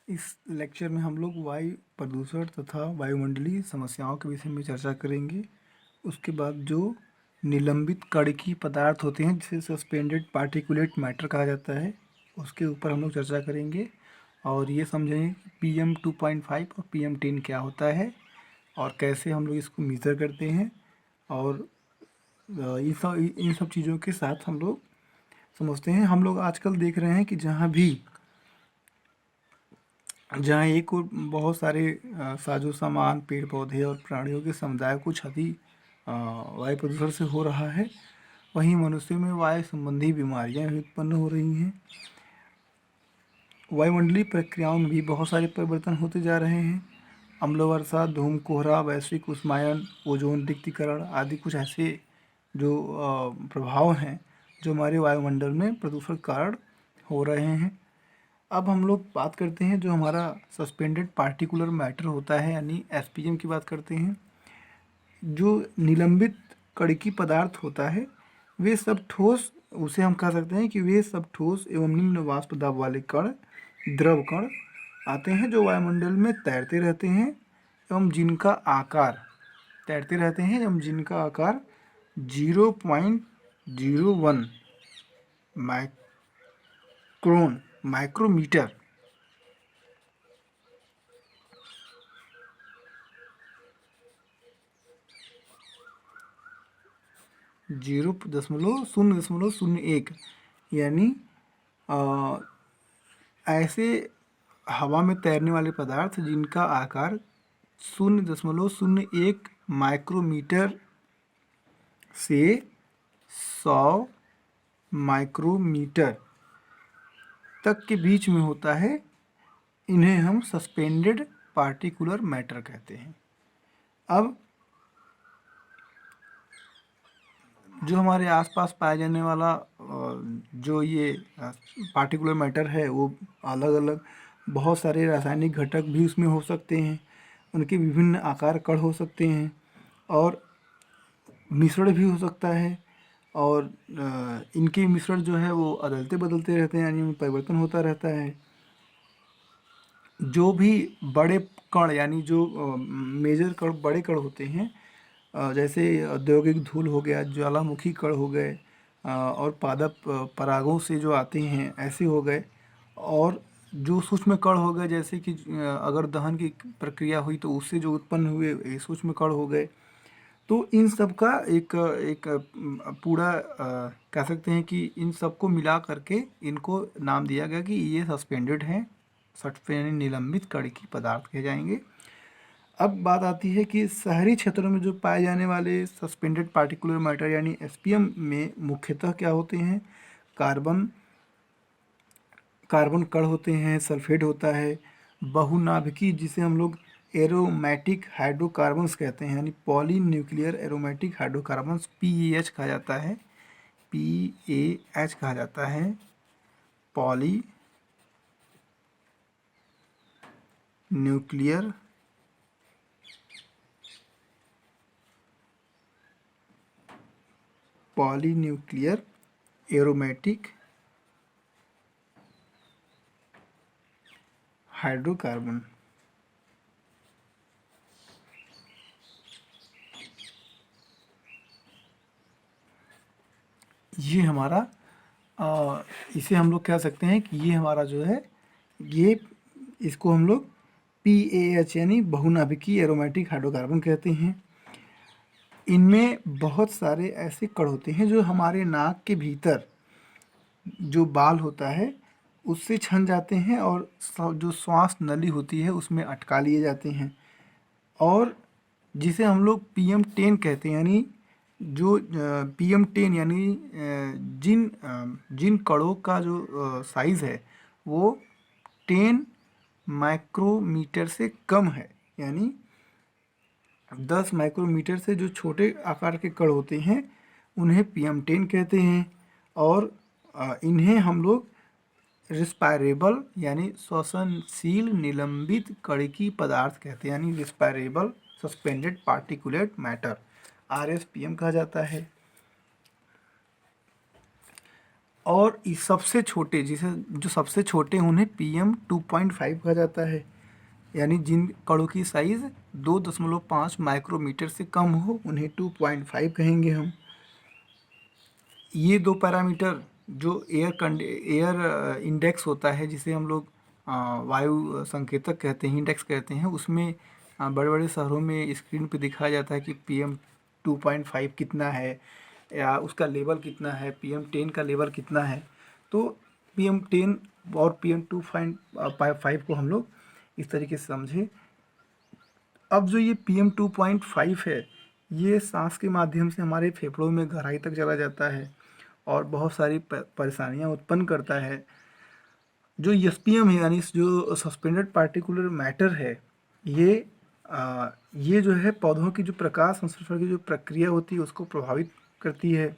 इस लेक्चर में हम लोग वायु प्रदूषण तथा वायुमंडलीय समस्याओं के विषय में चर्चा करेंगे। उसके बाद जो निलंबित कणकीय पदार्थ होते हैं जिसे सस्पेंडेड पार्टिकुलेट मैटर कहा जाता है, उसके ऊपर हम लोग चर्चा करेंगे और ये समझेंगे कि PM 2.5 और PM 10 क्या होता है और कैसे हम लोग इसको मीज़र करते हैं। और इन सब चीज़ों के साथ हम लोग समझते हैं। हम लोग आजकल देख रहे हैं कि जहाँ एक और बहुत सारे साजो सामान, पेड़ पौधे और प्राणियों के समुदाय को क्षति वायु प्रदूषण से हो रहा है, वहीं मनुष्यों में वायु संबंधी बीमारियां भी उत्पन्न हो रही हैं। वायुमंडलीय प्रक्रियाओं में भी बहुत सारे परिवर्तन होते जा रहे हैं। अम्ल वर्षा, धूम कोहरा, वैश्विक उष्मायन, ओजोन रिक्तीकरण आदि कुछ ऐसे जो प्रभाव हैं जो हमारे वायुमंडल में प्रदूषण के कारण हो रहे हैं। अब हम लोग बात करते हैं जो हमारा सस्पेंडेड पार्टिकुलर मैटर होता है यानी SPM की बात करते हैं। जो निलंबित कणकीय पदार्थ होता है वे सब ठोस, उसे हम कह सकते हैं कि वे सब ठोस एवं निम्न वाष्प दाब वाले कण, द्रव कण आते हैं जो वायुमंडल में तैरते रहते हैं एवं जिनका आकार 0.01 माइक्रोमीटर 0.001 यानी ऐसे हवा में तैरने वाले पदार्थ जिनका आकार 0.01 माइक्रोमीटर से 100 माइक्रोमीटर तक के बीच में होता है, इन्हें हम सस्पेंडेड पार्टिकुलर मैटर कहते हैं। अब जो हमारे आसपास पाया जाने वाला जो ये पार्टिकुलर मैटर है वो अलग अलग बहुत सारे रासायनिक घटक भी उसमें हो सकते हैं, उनके विभिन्न आकार कण हो सकते हैं और मिश्रण भी हो सकता है। और इनके मिश्रण जो है वो अदलते बदलते रहते हैं यानी उनमें परिवर्तन होता रहता है। जो भी बड़े कण यानी जो मेजर कण, बड़े कण होते हैं, जैसे औद्योगिक धूल हो गया, ज्वालामुखी कण हो गए और पादप परागों से जो आते हैं ऐसे हो गए। और जो सूक्ष्म कण हो गए जैसे कि अगर दहन की प्रक्रिया हुई तो उससे जो उत्पन्न हुए ये सूक्ष्म कण हो गए। तो इन सब का एक एक पूरा कह सकते हैं कि इन सबको मिला करके इनको नाम दिया गया कि ये सस्पेंडेड हैं, सस्पेंडेड निलंबित कणकीय पदार्थ कहे जाएंगे। अब बात आती है कि शहरी क्षेत्रों में जो पाए जाने वाले सस्पेंडेड पार्टिकुलर मैटर यानी SPM में मुख्यतः क्या होते हैं? कार्बन कार्बन कण होते हैं, सल्फेट होता है, बहुनाभिकीय जिसे हम लोग एरोमेटिक हाइड्रोकार्बन्स कहते हैं यानी poly nuclear aromatic hydrocarbons PAH कहा जाता है, PAH कहा जाता है, पॉली न्यूक्लियर एरोमेटिक हाइड्रोकार्बन। ये हमारा इसे हम लोग कह सकते हैं कि ये हमारा जो है ये इसको हम लोग PAH यानी बहुनाभिकीय एरोमेटिक हाइड्रोकार्बन कहते हैं। इनमें बहुत सारे ऐसे कण होते हैं जो हमारे नाक के भीतर जो बाल होता है उससे छन जाते हैं और जो श्वास नली होती है उसमें अटका लिए जाते हैं और जिसे हम लोग PM 10 कहते हैं। यानी जो PM 10 यानी जिन कणों का जो साइज़ है वो 10 माइक्रोमीटर से कम है, यानी 10 माइक्रोमीटर से जो छोटे आकार के कण होते हैं उन्हें PM 10 कहते हैं। और इन्हें हम लोग रिस्पायरेबल यानी श्वसनशील निलंबित कणकीय पदार्थ कहते हैं, यानी रिस्पायरेबल सस्पेंडेड पार्टिकुलेट मैटर RSPM कहा जाता है। और इस सबसे छोटे, जिसे जो सबसे छोटे उन्हें PM2.5 कहा जाता है, यानी जिन कणों की साइज 2.5 माइक्रोमीटर से कम हो उन्हें 2.5 कहेंगे हम। ये दो पैरामीटर जो एयर इंडेक्स होता है, जिसे हम लोग वायु संकेतक कहते हैं, इंडेक्स कहते हैं, उसमें बड़े बड़े शहरों में स्क्रीन पे दिखाया जाता है कि PM2.5 कितना है या उसका लेवल कितना है, PM10 का लेवल कितना है। तो PM10 और PM2.5 को हम लोग इस तरीके से समझे। अब जो ये PM2.5 है, ये सांस के माध्यम से हमारे फेफड़ों में गहराई तक चला जाता है और बहुत सारी परेशानियां उत्पन्न करता है। जो SPM है, यानी जो सस्पेंडेड पार्टिकुलर मैटर है, ये ये जो है पौधों की जो प्रकाश संश्लेषण की जो प्रक्रिया होती है उसको प्रभावित करती है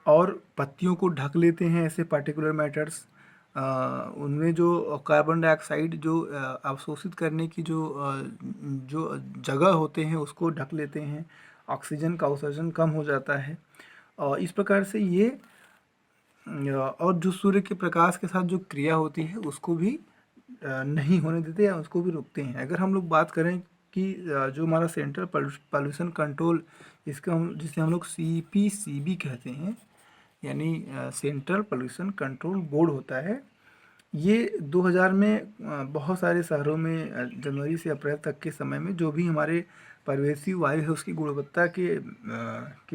और पत्तियों को ढक लेते हैं ऐसे पार्टिकुलर मैटर्स। उनमें जो कार्बन डाइऑक्साइड जो अवशोषित करने की जो जगह होते हैं उसको ढक लेते हैं, ऑक्सीजन का उत्सर्जन कम हो जाता है। और इस प्रकार से ये और जो सूर्य के प्रकाश के साथ जो क्रिया होती है उसको भी नहीं होने देते या उसको भी रोकते हैं। अगर हम लोग बात करें कि जो हमारा सेंट्रल पॉल्यूशन कंट्रोल, जिसे हम लोग CPCB कहते हैं, यानी सेंट्रल पॉल्यूशन कंट्रोल बोर्ड होता है, ये 2000 में बहुत सारे शहरों में जनवरी से अप्रैल तक के समय में जो भी हमारे परिवेशी वायु है उसकी गुणवत्ता के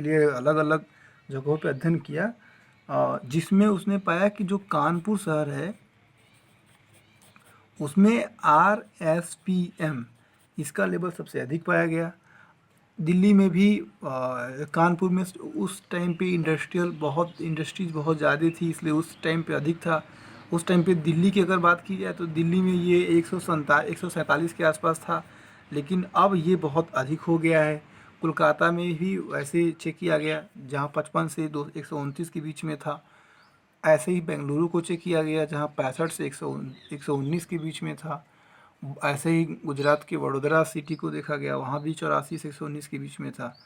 लिए अलग अलग जगहों पर अध्ययन किया, जिसमें उसने पाया कि जो कानपुर शहर है उसमें RSPM इसका लेवल सबसे अधिक पाया गया। दिल्ली में भी कानपुर में उस टाइम पे इंडस्ट्रीज़ बहुत ज़्यादा थी, इसलिए उस टाइम पे अधिक था। उस टाइम पे दिल्ली की अगर बात की जाए तो दिल्ली में ये 147 के आसपास था, लेकिन अब ये बहुत अधिक हो गया है। कोलकाता में भी वैसे चेक किया गया जहाँ 55 से 129 के बीच में था। ऐसे ही बेंगलुरु को चेक किया गया जहाँ 65 से 119 के बीच में था। ऐसे ही गुजरात के वडोदरा सिटी को देखा गया, वहाँ भी 84 से 119 के बीच में था।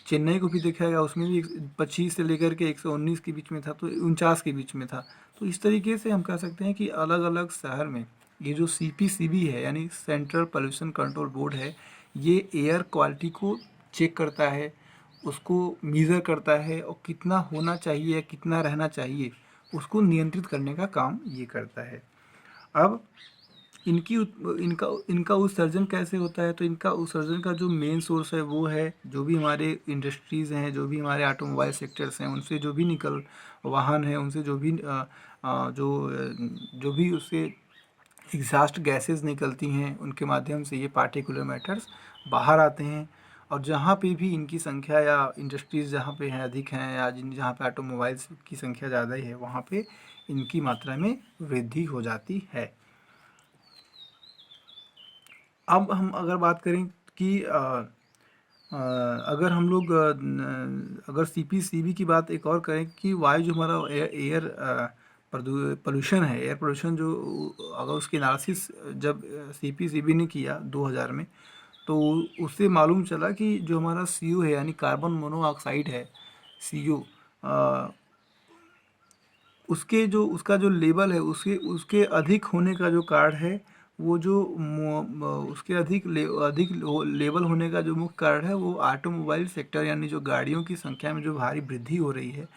चेन्नई को भी देखा गया, उसमें भी 25 से लेकर के 119 के बीच में था, तो 49 के बीच में था। तो इस तरीके से हम कह सकते हैं कि अलग अलग शहर में ये जो CPCB है, यानी सेंट्रल पॉल्यूशन कंट्रोल बोर्ड है, ये एयर क्वालिटी को चेक करता है, उसको मीज़र करता है और कितना होना चाहिए या कितना रहना चाहिए उसको नियंत्रित करने का काम ये करता है। अब इनका उत्सर्जन कैसे होता है? तो इनका उत्सर्जन का जो मेन सोर्स है वो है जो भी हमारे इंडस्ट्रीज़ हैं, जो भी हमारे ऑटोमोबाइल सेक्टर्स हैं, उनसे जो भी वाहन है, उनसे जो भी जो भी उससे एग्जॉस्ट गैसेस निकलती हैं, उनके माध्यम से ये पार्टिकुलर मैटर्स बाहर आते हैं। और जहाँ पे भी इनकी संख्या या इंडस्ट्रीज़ जहाँ पे हैं अधिक हैं या जहाँ पे ऑटोमोबाइल्स की संख्या ज़्यादा ही है, वहाँ पे इनकी मात्रा में वृद्धि हो जाती है। अब हम अगर बात करें कि अगर हम लोग अगर CPCB की बात एक और करें कि वायु जो हमारा एयर पोल्यूशन है, एयर पोल्यूशन जो अगर उसकी एनालिसिस जब CPCB ने किया 2000 में, तो उससे मालूम चला कि जो हमारा CO है, यानी कार्बन मोनोऑक्साइड है, CO, उसका जो लेवल है उसके अधिक होने का जो कारण है, वो जो उसके अधिक लेवल होने का जो मुख्य कारण है वो ऑटोमोबाइल सेक्टर, यानी जो गाड़ियों की संख्या में जो भारी वृद्धि हो रही है,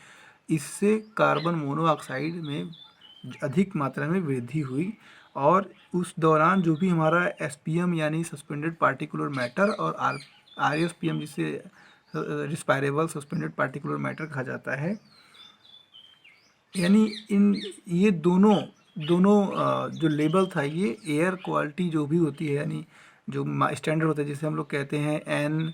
इससे कार्बन मोनोऑक्साइड में अधिक मात्रा में वृद्धि हुई। और उस दौरान जो भी हमारा SPM यानी सस्पेंडेड पार्टिकुलर मैटर और RSPM जिसे रिस्पायरेबल सस्पेंडेड पार्टिकुलर मैटर कहा जाता है, यानी ये दोनों दोनों जो लेवल था, ये एयर क्वालिटी जो भी होती है, यानी जो स्टैंडर्ड होता है जिसे हम लोग कहते हैं NAAQS,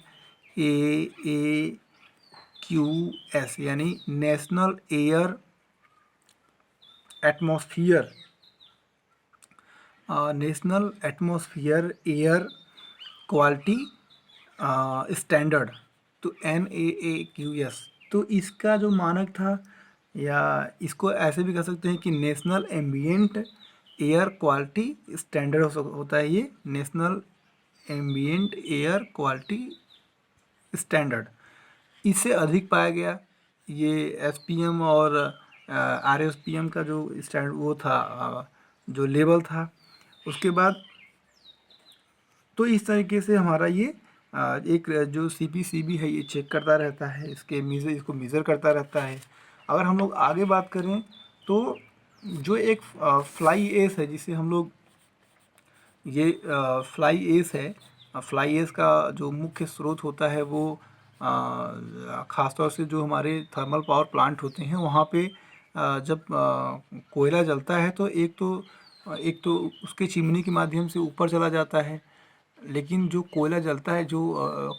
यानी national air atmosphere air quality standard, तो NAAQS, तो इसका जो मानक था, या इसको ऐसे भी कह सकते हैं कि national ambient air quality standard होता है। ये national ambient air quality standard इससे अधिक पाया गया। ये एसपीएम और आरएसपीएम का जो स्टैंड वो था, जो लेवल था। उसके बाद तो इस तरीके से हमारा ये एक जो सीपीसीबी है ये चेक करता रहता है, इसको मेज़र करता रहता है। अगर हम लोग आगे बात करें तो जो एक फ्लाई एस है, जिसे हम लोग ये फ्लाई एस है। फ्लाई एस का जो मुख्य स्रोत होता है वो ख़ासतौर से जो हमारे थर्मल पावर प्लांट होते हैं वहाँ पे जब कोयला जलता है तो एक तो उसके चिमनी के माध्यम से ऊपर चला जाता है। लेकिन जो कोयला जलता है जो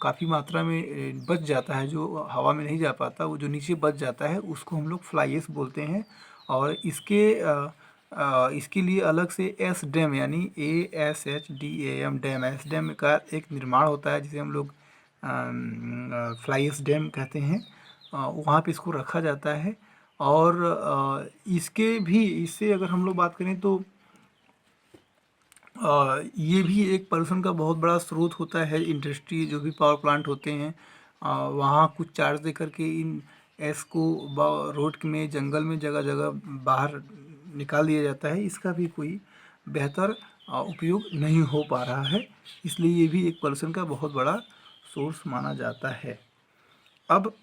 काफ़ी मात्रा में बच जाता है, जो हवा में नहीं जा पाता, वो जो नीचे बच जाता है उसको हम लोग फ्लाई एश बोलते हैं। और इसके लिए अलग से एस डैम यानी ASHDAM डैम, एस डैम का एक निर्माण होता है जिसे हम लोग फ्लाई एश डैम कहते हैं। वहाँ पे इसको रखा जाता है। और इससे अगर हम लोग बात करें तो ये भी एक पॉल्यूशन का बहुत बड़ा स्रोत होता है। इंडस्ट्री जो भी पावर प्लांट होते हैं वहाँ कुछ चार्ज दे करके इन एस को रोड में, जंगल में जगह जगह बाहर निकाल दिया जाता है। इसका भी कोई बेहतर उपयोग नहीं हो पा रहा है, इसलिए ये भी एक पॉल्यूशन का बहुत बड़ा सोर्स माना जाता है। अब